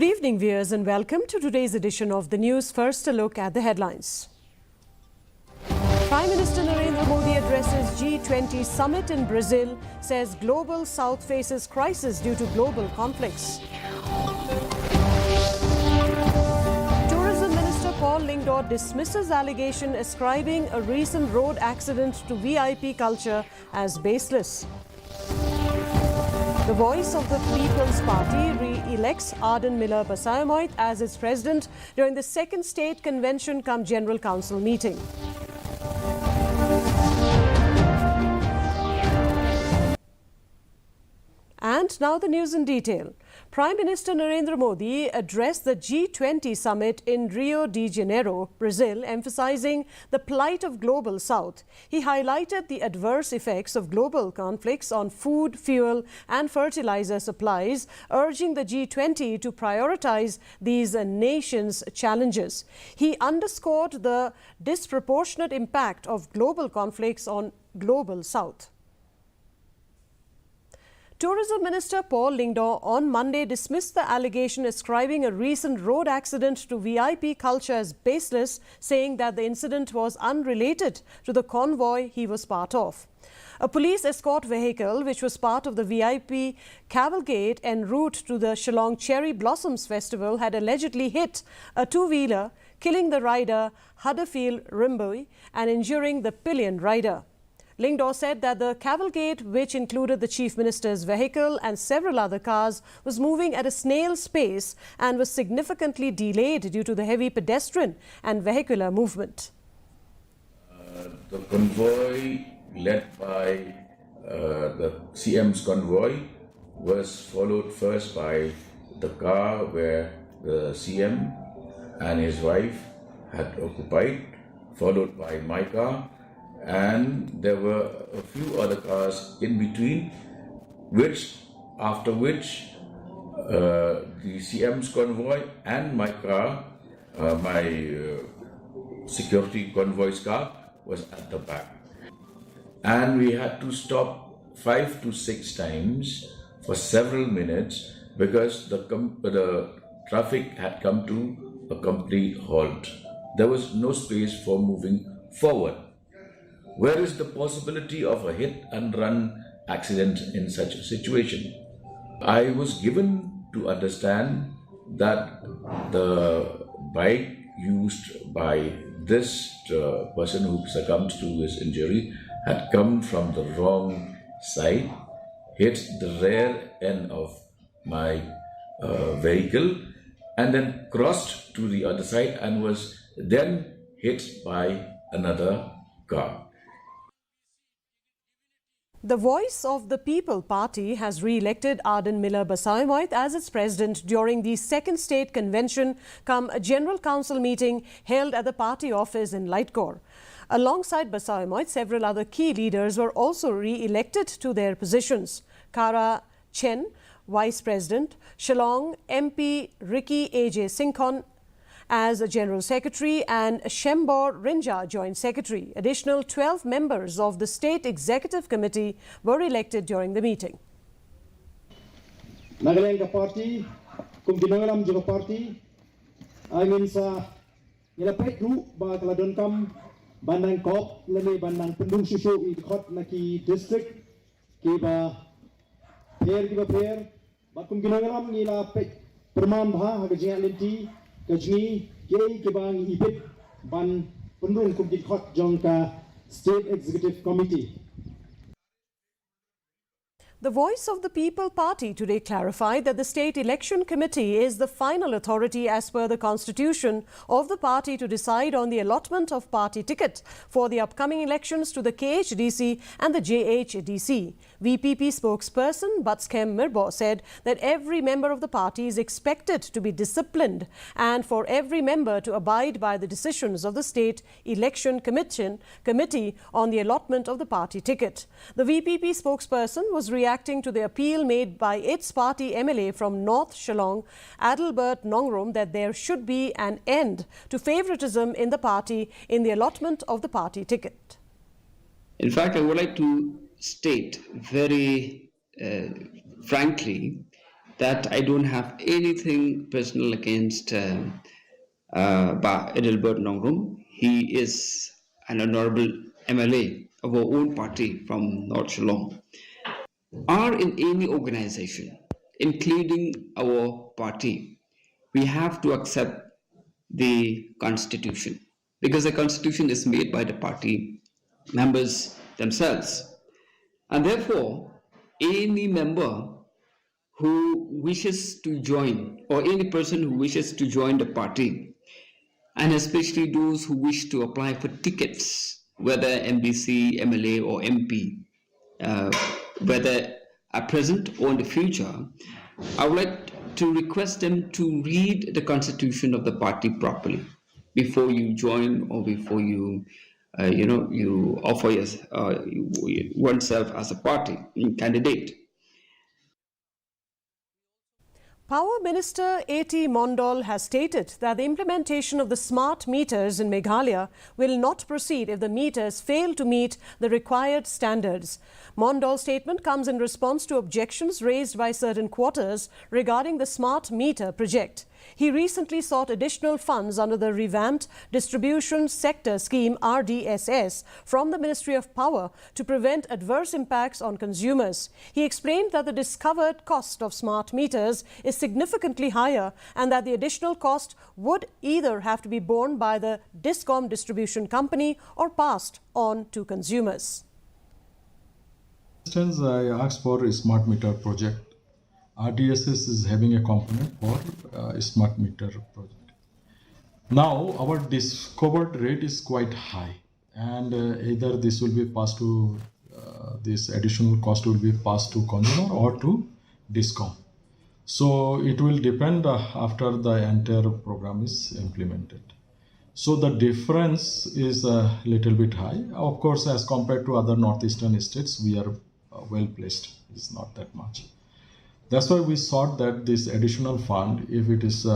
Good evening, viewers, and welcome to today's edition of the news. First, a look at the headlines. Prime Minister Narendra Modi addresses G20 summit in Brazil, says Global South faces crisis due to global conflicts. Tourism Minister Paul Lingdor dismisses allegation ascribing a recent road accident to VIP culture as baseless. The Voice of the People's Party re-elects Arden Miller Basayomoit as its president during the second state convention cum General Council meeting. And now the news in detail. Prime Minister Narendra Modi addressed the G20 summit in Rio de Janeiro, Brazil, emphasizing the plight of Global South. He highlighted the adverse effects of global conflicts on food, fuel and fertilizer supplies, urging the G20 to prioritize these nations' challenges. He underscored the disproportionate impact of global conflicts on Global South. Tourism Minister Paul Lingdor on Monday dismissed the allegation ascribing a recent road accident to VIP culture as baseless, saying that the incident was unrelated to the convoy he was part of. A police escort vehicle, which was part of the VIP cavalcade en route to the Shillong Cherry Blossoms Festival, had allegedly hit a two-wheeler, killing the rider Huddersfield Rimboy and injuring the pillion rider. Lingdor said that the cavalcade, which included the Chief Minister's vehicle and several other cars, was moving at a snail's pace and was significantly delayed due to the heavy pedestrian and vehicular movement. The convoy led by the CM's convoy was followed first by the car where the CM and his wife had occupied, followed by my car, and there were a few other cars in between, after which the CM's convoy and my car, security convoy's car, was at the back. And we had to stop 5 to 6 times for several minutes because the traffic had come to a complete halt. There was no space for moving forward. Where is the possibility of a hit and run accident in such a situation? I was given to understand that the bike used by this person who succumbed to his injury had come from the wrong side, hit the rear end of my vehicle, and then crossed to the other side and was then hit by another car. The Voice of the People Party has re-elected Arden Miller Basayomoit as its president during the second state convention cum General Council meeting held at the party office in Lightcore. Alongside Basayomoit, several other key leaders were also re-elected to their positions. Kara Chen, Vice President, Shillong MP Ricky A.J. Sinkhon as General Secretary and Shembor Rinja Joint Secretary. Additional 12 members of the State Executive Committee were elected during the meeting. Meghalaya Party, Kumdinangalam Juga Party, I mean sa nilapit ru ba kaladon kam bandang kop lele bandang pendung susu I khot naki district ki ba pair ba Kumdinangalam nilapit perman bha hagajia lenti kajni kei kebang ipit ban pendung kumdit khot jongka State Executive Committee. The Voice of the People Party today clarified that the State Election Committee is the final authority as per the constitution of the party to decide on the allotment of party ticket for the upcoming elections to the KHDC and the JHDC. VPP spokesperson Batskem Mirbo said that every member of the party is expected to be disciplined and for every member to abide by the decisions of the State Election Committee on the allotment of the party ticket. The VPP spokesperson was reacting to the appeal made by its party MLA from North Shillong, Adalbert Nongrum, that there should be an end to favoritism in the party in the allotment of the party ticket. In fact, I would like to state very frankly that I don't have anything personal against Edelbert Nongrum. He is an honorable MLA of our own party from North Shillong. Or in any organization, including our party, we have to accept the constitution because the constitution is made by the party members themselves. And therefore, any member who wishes to join, or any person who wishes to join the party, and especially those who wish to apply for tickets, whether MBC, MLA, or MP, whether at present or in the future, I would like to request them to read the constitution of the party properly before you join or before you, you offer oneself as a party candidate. Power Minister A.T. Mondal has stated that the implementation of the smart meters in Meghalaya will not proceed if the meters fail to meet the required standards. Mondal's statement comes in response to objections raised by certain quarters regarding the smart meter project. He recently sought additional funds under the revamped Distribution Sector Scheme RDSS from the Ministry of Power to prevent adverse impacts on consumers. He explained that the discovered cost of smart meters is significantly higher and that the additional cost would either have to be borne by the Discom distribution company or passed on to consumers. I asked for a smart meter project. RDSS is having a component for a smart meter project. Now our discovered rate is quite high, and either this will be passed to this additional cost will be passed to consumer or to Discom. So it will depend after the entire program is implemented. So the difference is a little bit high. Of course, as compared to other northeastern states, we are well placed. It's not that much. That's why we thought that this additional fund, if it is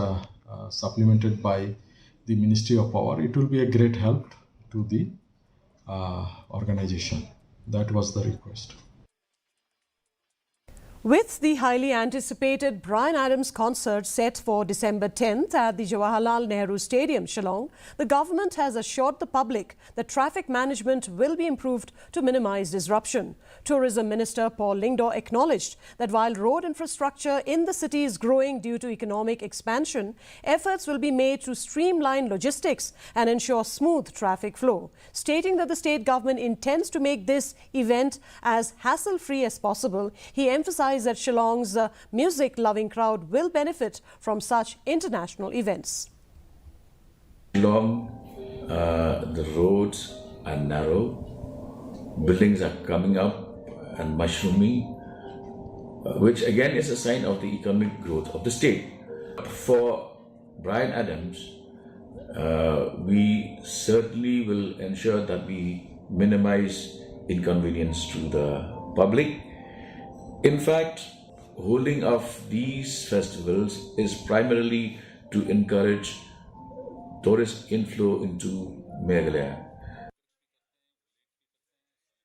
supplemented by the Ministry of Power, it will be a great help to the organization. That was the request. With the highly anticipated Bryan Adams concert set for December 10th at the Jawaharlal Nehru Stadium, Shillong, the government has assured the public that traffic management will be improved to minimize disruption. Tourism Minister Paul Lyngdoh acknowledged that while road infrastructure in the city is growing due to economic expansion, efforts will be made to streamline logistics and ensure smooth traffic flow, stating that the state government intends to make this event as hassle-free as possible. He emphasized that Shillong's music-loving crowd will benefit from such international events. Shillong, the roads are narrow, buildings are coming up and mushrooming, which again is a sign of the economic growth of the state. For Bryan Adams, we certainly will ensure that we minimize inconvenience to the public. In fact, holding of these festivals is primarily to encourage tourist inflow into Meghalaya.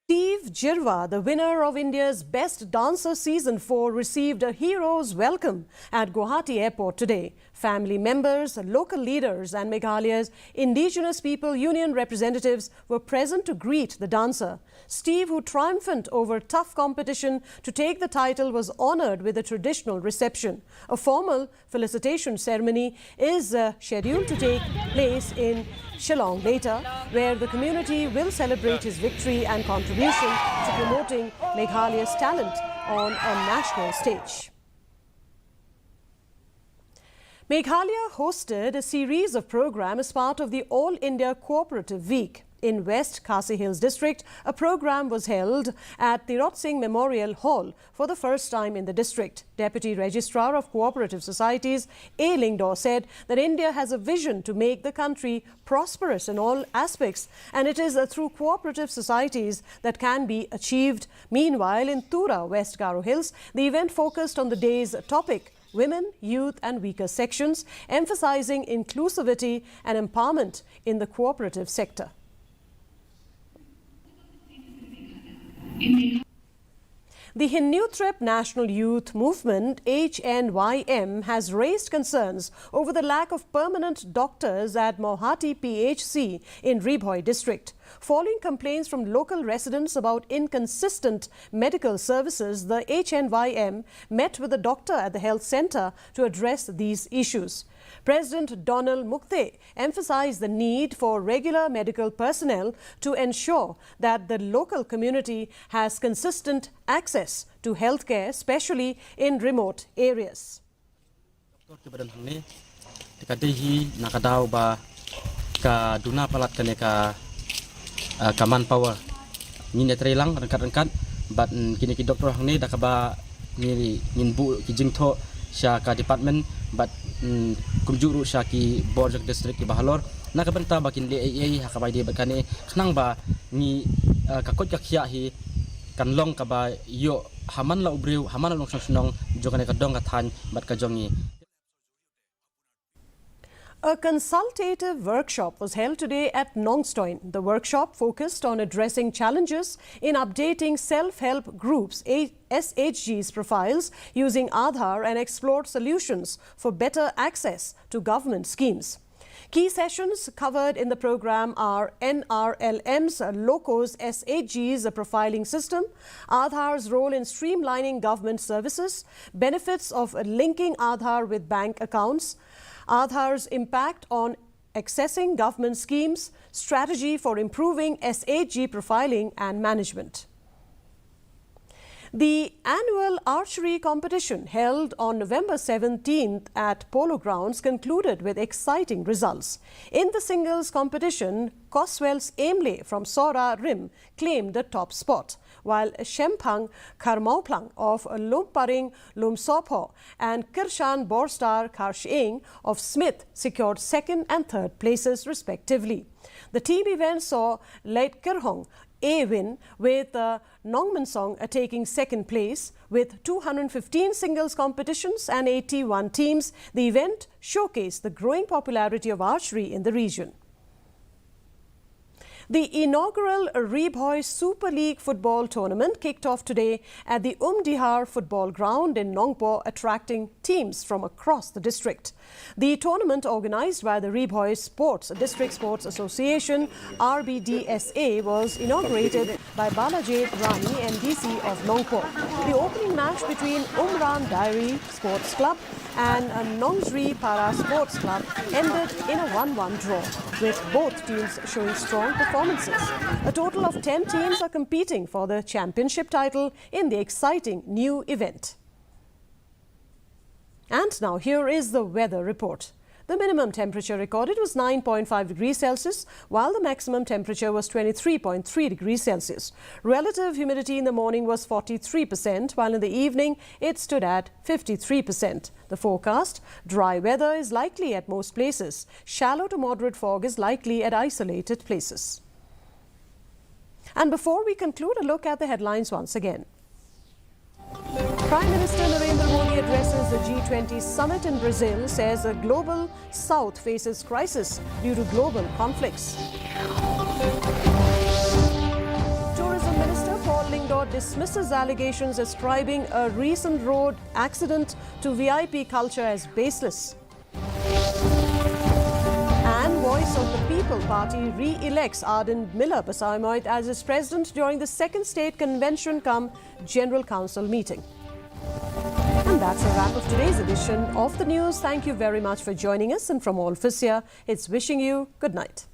Steve Jirwa, the winner of India's Best Dancer Season 4, received a hero's welcome at Guwahati Airport today. Family members, local leaders and Meghalaya's Indigenous People Union representatives were present to greet the dancer. Steve, who triumphed over tough competition to take the title, was honoured with a traditional reception. A formal felicitation ceremony is scheduled to take place in Shillong later, where the community will celebrate his victory and contribution to promoting Meghalaya's talent on a national stage. Meghalaya hosted a series of programs as part of the All India Cooperative Week. In West Khasi Hills district, a program was held at the Tirot Singh Memorial Hall for the first time in the district. Deputy Registrar of Cooperative Societies A. Lyngdoh said that India has a vision to make the country prosperous in all aspects, and it is through cooperative societies that can be achieved. Meanwhile, in Tura, West Garo Hills, the event focused on the day's topic, women, youth and weaker sections, emphasizing inclusivity and empowerment in the cooperative sector. The Hindu-Trip National Youth Movement, HNYM, has raised concerns over the lack of permanent doctors at Mohati PHC in Ribhoi district. Following complaints from local residents about inconsistent medical services, the HNYM met with a doctor at the health centre to address these issues. President Donald Mukte emphasized the need for regular medical personnel to ensure that the local community has consistent access to healthcare, especially in remote areas. Manpower ni netri lang rengkat but kini ki doktor hang ni dah kaba ni bu ki jingtho sya ka department but kumjuru sya ki board of district ki bahalor na ka benta bakin le ai ha ka bai de bakane khnang ba ni ka kot ka khia hi kan long ka ba yo haman la ubriu haman long snong jogane ka dong ka than but ka jongi. A consultative workshop was held today at Nongstoin. The workshop focused on addressing challenges in updating self-help groups' SHGs profiles using Aadhaar and explored solutions for better access to government schemes. Key sessions covered in the program are NRLM's LOCO's SHG's profiling system, Aadhaar's role in streamlining government services, benefits of linking Aadhaar with bank accounts, Aadhaar's impact on accessing government schemes, strategy for improving SHG profiling and management. The annual archery competition held on November 17th at Polo Grounds concluded with exciting results. In the singles competition, Coswell's Aimle from Sora Rim claimed the top spot, while Shemphang Karmauplang of Lumparing Lumsopho and Kirshan Borstar Karshing of Smith secured second and third places respectively. The team event saw Leit Kirhong A win, with Nongmansong taking second place. With 215 singles competitions and 81 teams, the event showcased the growing popularity of archery in the region. The inaugural Ribhoi Super League football tournament kicked off today at the Umdihar football ground in Nongpo, attracting teams from across the district. The tournament, organised by the Ribhoi District Sports Association (RBDSA), was inaugurated by Balajit Rani, MDC of Nongpo. The opening match between Umran Dairy Sports Club and Nongsri Para Sports Club ended in a 1-1 draw, with both teams showing strong performances. A total of 10 teams are competing for the championship title in the exciting new event. And now here is the weather report. The minimum temperature recorded was 9.5 degrees Celsius, while the maximum temperature was 23.3 degrees Celsius. Relative humidity in the morning was 43%, while in the evening it stood at 53%. The forecast: dry weather is likely at most places. Shallow to moderate fog is likely at isolated places. And before we conclude, a look at the headlines once again. Prime Minister Narendra Modi addresses the G20 summit in Brazil, says the global south faces crisis due to global conflicts. Tourism Minister Paul Lingdor dismisses allegations ascribing a recent road accident to VIP culture as baseless. And Voice of the People Party re-elects Arden Miller Basaimoit as its president during the second state convention cum General Council meeting. And that's a wrap of today's edition of the news. Thank you very much for joining us, and from all of us here, it's wishing you good night.